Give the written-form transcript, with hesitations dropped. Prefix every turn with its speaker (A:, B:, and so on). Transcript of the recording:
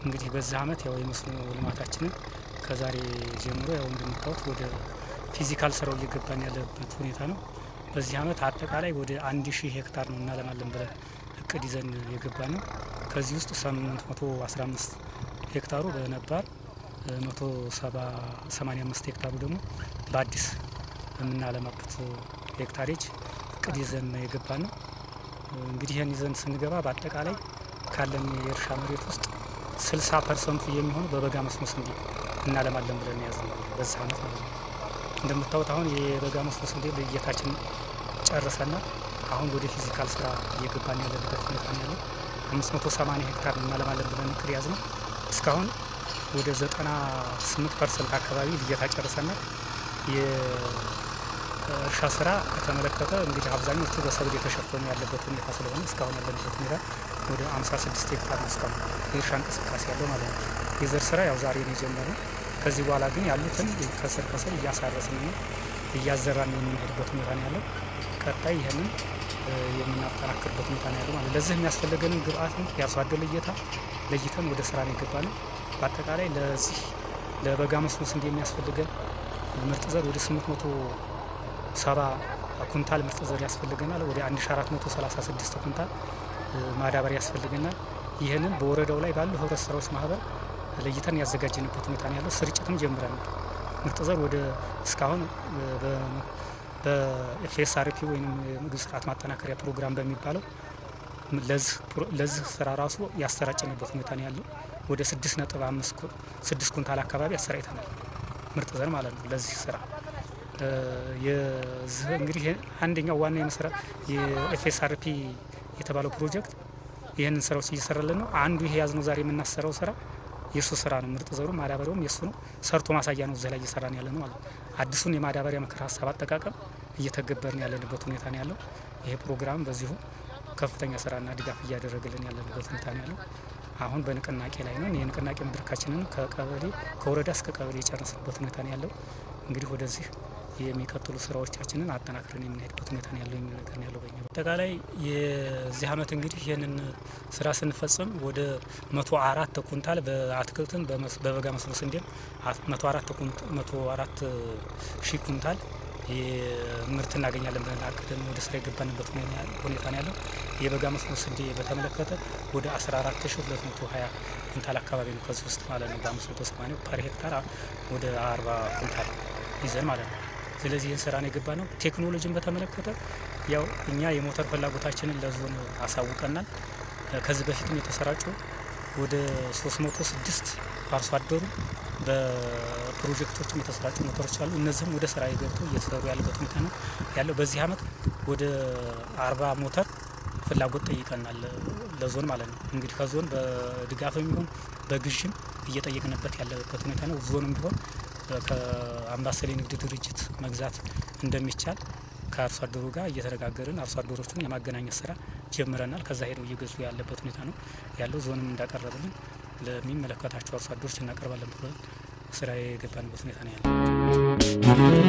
A: እንግዲህ በዚህ አመት ያው የመስኖ ልማታችንን ከዛሬ ጀምሮ ያው እንደምታዩት ወደ ፊዚካል ስራው እየገባን ያለበት ሁኔታ ነው። በዚህ አመት አጠቃላይ ወደ 1000 ሄክታር ነው እናለማለን ብለን እቅድ ይዘን የገባን ነው። ከዚህ ውስጥ 815 ሄክታሩ በነባር 185 ሄክታሩ ደግሞ በአዲስ የምናለማበት ሄክታሬጅ እቅድ ይዘን የገባን ነው። እንግዲህ ይህን ይዘን ስንገባ በአጠቃላይ ካለን የእርሻ መሬት ውስጥ 60% የሚሆኑ በበጋ መስኖ ስንዴ እናለማለን ብለን ያዝነው በዚህ አመት ማለት ነው። እንደምታዩት አሁን የበጋ መስኖ ስንዴ ልየታችን ጨርሰና አሁን ወደ ፊዚካል ስራ እየገባን ያለበት ሁኔታ ነው ያለው። 580 ሄክታር እናለማለን ብለን እቅድ ያዝነው። እስካሁን ወደ 98% አካባቢ ልየታ ጨርሰና የእርሻ ስራ ከተመለከተ እንግዲህ አብዛኞቹ በሰብል የተሸፈኑ ያለበት ሁኔታ ስለሆነ እስካሁን ያለንበት ሁኔታ ወደ 56 ሄክታር ነው እስካሁን የእርሻ እንቅስቃሴ ያለው ማለት ነው። የዘር ስራ ያው ዛሬ ነው የጀመረው። ከዚህ በኋላ ግን ያሉትን ከስር እያሳረስን ነው እያዘራን የምንሄድበት ሁኔታ ነው ያለው። ቀጣይ ይህንን የምናጠናክርበት ሁኔታ ነው ያለው ማለት ለዚህ የሚያስፈልገንን ግብአትን የአርሶ አደር ልየታ ለይተን ወደ ስራ ነው የገባነው። በአጠቃላይ ለዚህ ለበጋ መስኖ ስንዴ የሚያስፈልገን ምርጥ ዘር ወደ 870 ኩንታል ምርጥ ዘር ያስፈልገናል። ወደ 1436 ኩንታል ማዳበሪያ ያስፈልገናል። ይህንን በወረዳው ላይ ባሉ ህብረት ስራዎች ማህበር ለይተን ያዘጋጀንበት ሁኔታ ነው ያለው። ስርጭትም ጀምረን ምርጥ ዘር ወደ እስካሁን በኤፍኤስአርፒ ወይም የምግብ ስርዓት ማጠናከሪያ ፕሮግራም በሚባለው ለዚህ ስራ ራሱ ያሰራጨንበት ሁኔታ ነው ያለው። ወደ 6.5 ኩንታል አካባቢ አሰራጭተናል ምርጥ ዘር ማለት ነው ለዚህ ስራ። የዚህ እንግዲህ አንደኛው ዋና የኤፍኤስአርፒ የተባለው ፕሮጀክት ይህንን ስራዎች እየሰራልን ነው። አንዱ ይሄ ያዝነው ዛሬ የምናሰራው ስራ የሱ ስራ ነው። ምርጥ ዘሩ ማዳበሪያውም የሱ ነው። ሰርቶ ማሳያ ነው እዚህ ላይ እየሰራን ያለ ነው ማለት ነው። አዲሱን የማዳበሪያ ምክር ሀሳብ አጠቃቀም እየተገበርን ያለንበት ሁኔታ ነው ያለው። ይሄ ፕሮግራም በዚሁ ከፍተኛ ስራና ድጋፍ እያደረገልን ያለንበት ሁኔታ ነው ያለው። አሁን በንቅናቄ ላይ ነው። የንቅናቄ መድረካችንን ከወረዳ እስከ ቀበሌ የጨረስንበት ሁኔታ ነው ያለው። እንግዲህ ወደዚህ የሚቀጥሉ ስራዎቻችንን አጠናክረን የምንሄድበት ሁኔታ ነው ያለው የሚል ነገር ነው ያለው። በእኛ አጠቃላይ የዚህ አመት እንግዲህ ይህንን ስራ ስንፈጽም ወደ 104 ኩንታል በአትክልትም በበጋ መስኖ ስንዴም 104 ሺህ ኩንታል ምርት እናገኛለን ብለን አቅደን ወደ ስራ የገባንበት ሁኔታ ነው ያለው። የበጋ መስኖ ስንዴ በተመለከተ ወደ 14220 ኩንታል አካባቢ ነው ከዚህ ውስጥ ማለት ነው። በ580 ፐር ሄክታር ወደ 40 ኩንታል ይዘን ማለት ነው። ስለዚህ ይህን ስራ ነው የገባ ነው። ቴክኖሎጂን በተመለከተ ያው እኛ የሞተር ፍላጎታችንን ለዞን አሳውቀናል። ከዚህ በፊትም የተሰራጩ ወደ 306 አርሶ አደሩ በፕሮጀክቶችም የተሰራጩ ሞተሮች አሉ። እነዚህም ወደ ስራ የገብተው እየተሰሩ ያለበት ሁኔታ ነው ያለው። በዚህ አመት ወደ 40 ሞተር ፍላጎት ጠይቀናል ለዞን ማለት ነው። እንግዲህ ከዞን በድጋፍም ይሁን በግዥም እየጠየቅንበት ያለበት ሁኔታ ነው። ዞንም ቢሆን ከአምባሰል ንግድ ድርጅት መግዛት እንደሚቻል ከአርሶ አደሩ ጋር እየተነጋገርን አርሶ አደሮቹን የማገናኘት ስራ ጀምረናል። ከዛ ሄደው እየገዙ ያለበት ሁኔታ ነው ያለው። ዞንም እንዳቀረብልን ለሚመለከታቸው አርሶ አደሮች እናቀርባለን ብለን ስራ የገባንበት ሁኔታ ነው ያለው።